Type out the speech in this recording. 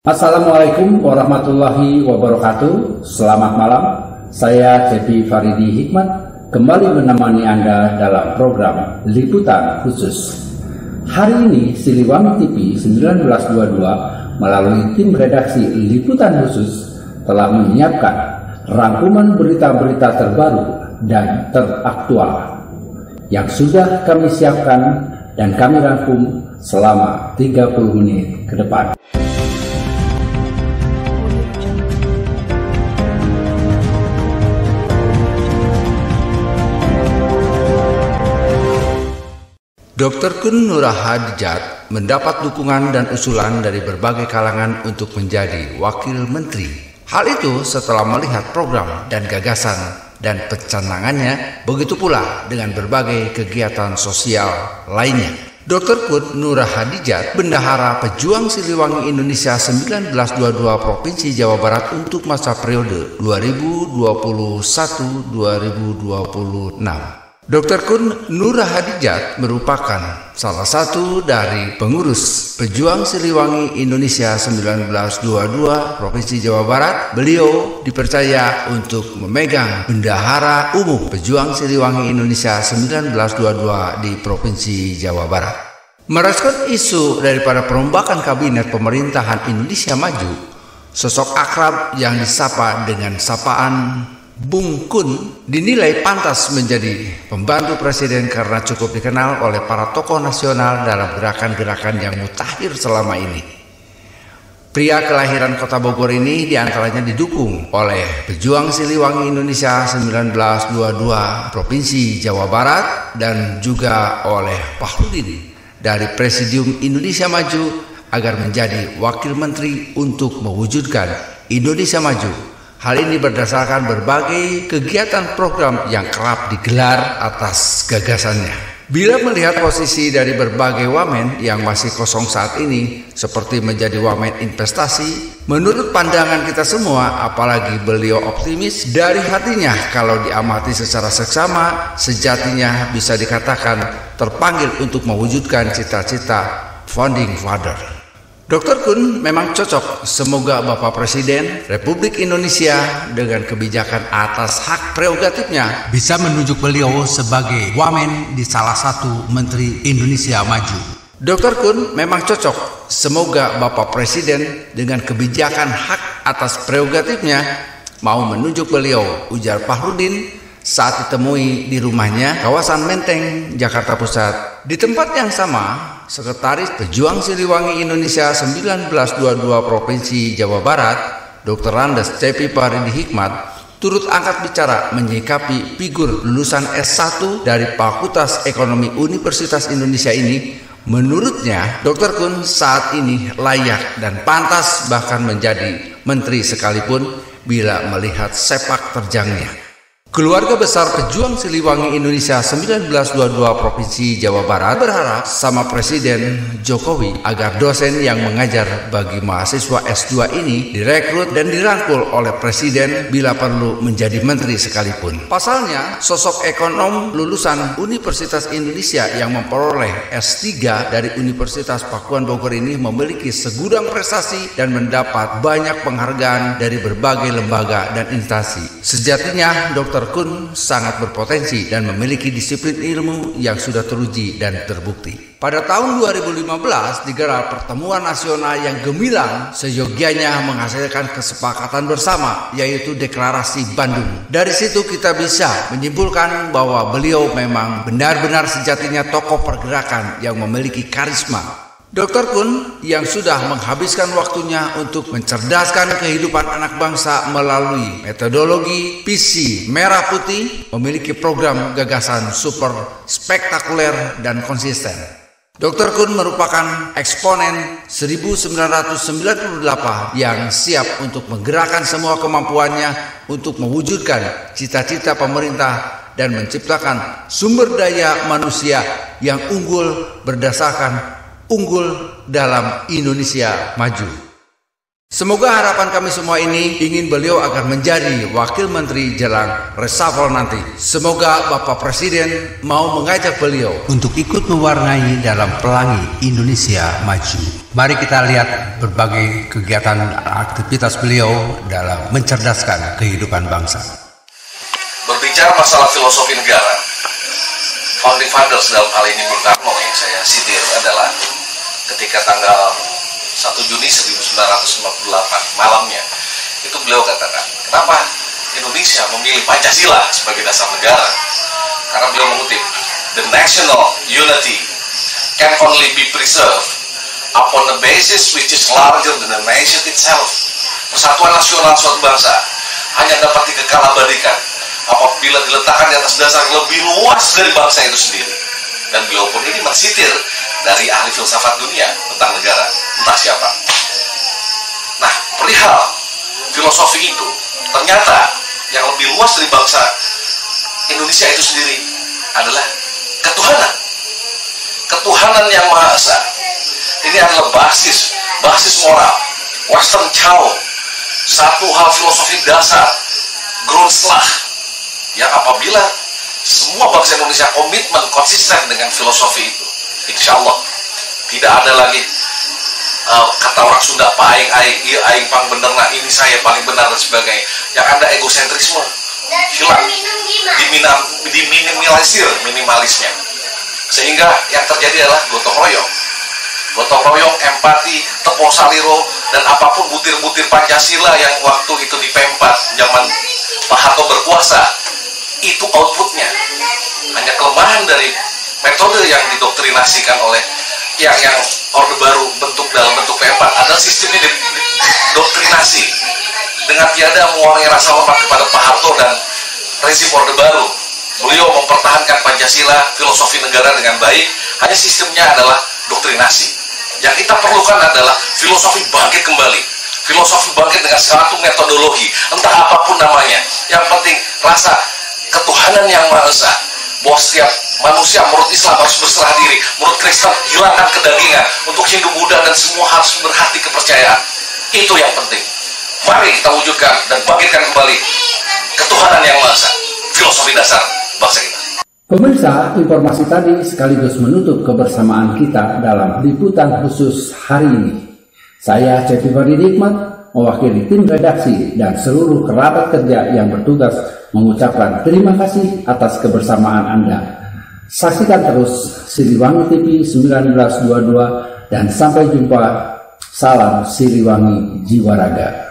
Assalamualaikum warahmatullahi wabarakatuh. Selamat malam. Saya Cepi Faridi Hikmat kembali menemani Anda dalam program Liputan Khusus. Hari ini Siliwangi TV 1922 melalui tim redaksi Liputan Khusus telah menyiapkan rangkuman berita-berita terbaru dan teraktual yang sudah kami siapkan dan kami rangkum selama 30 menit ke depan. Dr. Kun Nurah Hadijat mendapat dukungan dan usulan dari berbagai kalangan untuk menjadi wakil menteri. Hal itu setelah melihat program dan gagasan dan pencanangannya, begitu pula dengan berbagai kegiatan sosial lainnya. Dr. Kun Nurah Hadijat, Bendahara Pejuang Siliwangi Indonesia 1922 Provinsi Jawa Barat untuk masa periode 2021-2026. Dr. Kun Nurah Hadijat merupakan salah satu dari pengurus Pejuang Siliwangi Indonesia 1922 Provinsi Jawa Barat. Beliau dipercaya untuk memegang Bendahara Umum Pejuang Siliwangi Indonesia 1922 di Provinsi Jawa Barat. Merespon isu daripada perombakan kabinet pemerintahan Indonesia Maju, sosok akrab yang disapa dengan sapaan Bung Kun dinilai pantas menjadi pembantu presiden karena cukup dikenal oleh para tokoh nasional dalam gerakan-gerakan yang mutakhir selama ini. Pria kelahiran Kota Bogor ini diantaranya didukung oleh Pejuang Siliwangi Indonesia 1922 Provinsi Jawa Barat dan juga oleh Fahrudin dari Presidium Indonesia Maju agar menjadi wakil menteri untuk mewujudkan Indonesia Maju. Hal ini berdasarkan berbagai kegiatan program yang kerap digelar atas gagasannya. Bila melihat posisi dari berbagai wamen yang masih kosong saat ini, seperti menjadi wamen investasi, menurut pandangan kita semua, apalagi beliau optimis dari hatinya kalau diamati secara seksama, sejatinya bisa dikatakan terpanggil untuk mewujudkan cita-cita Founding Father. Dr. Kun memang cocok, semoga Bapak Presiden Republik Indonesia dengan kebijakan atas hak prerogatifnya bisa menunjuk beliau sebagai wamen di salah satu Menteri Indonesia Maju. Dr. Kun memang cocok, semoga Bapak Presiden dengan kebijakan hak atas prerogatifnya mau menunjuk beliau, ujar Fahrudin saat ditemui di rumahnya kawasan Menteng, Jakarta Pusat. Di tempat yang sama, Sekretaris Pejuang Siliwangi Indonesia 1922 Provinsi Jawa Barat, Dr. Andes Cepi Faridi Hikmat, turut angkat bicara menyikapi figur lulusan S1 dari Fakultas Ekonomi Universitas Indonesia ini. Menurutnya, Dr. Kun saat ini layak dan pantas bahkan menjadi menteri sekalipun bila melihat sepak terjangnya. Keluarga besar Pejuang Siliwangi Indonesia 1922 Provinsi Jawa Barat berharap sama Presiden Jokowi agar dosen yang mengajar bagi mahasiswa S2 ini direkrut dan dirangkul oleh Presiden bila perlu menjadi menteri sekalipun. Pasalnya, sosok ekonom lulusan Universitas Indonesia yang memperoleh S3 dari Universitas Pakuan Bogor ini memiliki segudang prestasi dan mendapat banyak penghargaan dari berbagai lembaga dan instansi. Sejatinya, Dr. Kun sangat berpotensi dan memiliki disiplin ilmu yang sudah teruji dan terbukti. Pada tahun 2015 digelar pertemuan nasional yang gemilang seyogianya menghasilkan kesepakatan bersama, yaitu Deklarasi Bandung. Dari situ kita bisa menyimpulkan bahwa beliau memang benar-benar sejatinya tokoh pergerakan yang memiliki karisma. Dr. Kun yang sudah menghabiskan waktunya untuk mencerdaskan kehidupan anak bangsa melalui metodologi visi merah putih, memiliki program gagasan super spektakuler dan konsisten. Dr. Kun merupakan eksponen 1998 yang siap untuk menggerakkan semua kemampuannya untuk mewujudkan cita-cita pemerintah dan menciptakan sumber daya manusia yang unggul berdasarkan unggul dalam Indonesia Maju. Semoga harapan kami semua ini ingin beliau akan menjadi wakil menteri jelang reshuffle nanti. Semoga Bapak Presiden mau mengajak beliau untuk ikut mewarnai dalam pelangi Indonesia maju. Mari kita lihat berbagai kegiatan aktivitas beliau dalam mencerdaskan kehidupan bangsa. Berbicara masalah filosofi negara, founding fathers dalam hal ini Bung Karno yang saya sitir adalah ketika tanggal 1 Juni 1948 malamnya itu beliau katakan, kenapa Indonesia memilih Pancasila sebagai dasar negara? Karena beliau mengutip, the national unity can only be preserved upon the basis which is larger than the nation itself. Persatuan nasional suatu bangsa hanya dapat dikekal-abadikan apabila diletakkan di atas dasar yang lebih luas dari bangsa itu sendiri. Dan beliau pun ini mensitir dari ahli filsafat dunia tentang negara, entah siapa. Nah, perihal filosofi itu, ternyata yang lebih luas dari bangsa Indonesia itu sendiri adalah ketuhanan. Ketuhanan yang Maha Esa. Ini adalah basis moral, Western Chow, satu hal filosofi dasar, Grundslag, yang apabila semua bangsa Indonesia komitmen konsisten dengan filosofi itu, insya Allah tidak ada lagi kata orang Sunda paing aing pang bener, nah ini saya paling benar dan sebagainya. Yang ada egosentrisme hilang, diminimalisir minimalisnya, sehingga yang terjadi adalah gotong royong, empati, tepo saliro, dan apapun butir-butir Pancasila yang waktu itu di P4 zaman Pak Harto berkuasa, itu outputnya hanya kelemahan dari metode yang didoktrinasikan oleh yang Orde Baru dalam bentuk P4 adalah sistemnya doktrinasi dengan tiada mengurangi rasa hormat kepada Pak Harto dan rezim Orde Baru. Beliau mempertahankan Pancasila, filosofi negara dengan baik, hanya sistemnya adalah doktrinasi. Yang kita perlukan adalah filosofi bangkit kembali, filosofi bangkit dengan satu metodologi, entah apapun namanya. Yang penting rasa ketuhanan yang Maha Esa, bahwa setiap manusia menurut Islam harus berserah diri, menurut Kristen hilangkan kedagingan, untuk Hindu Buddha dan semua harus berhati kepercayaan. Itu yang penting. Mari kita wujudkan dan bangkitkan kembali ketuhanan yang Maha Esa, filosofi dasar bangsa kita. Pemirsa, informasi tadi sekaligus menutup kebersamaan kita dalam liputan khusus hari ini. Saya Cepi Fadi Nikmat, mewakili tim redaksi dan seluruh kerabat kerja yang bertugas mengucapkan terima kasih atas kebersamaan Anda. Saksikan terus Siliwangi TV 1922 dan sampai jumpa. Salam Siliwangi Jiwa Raga.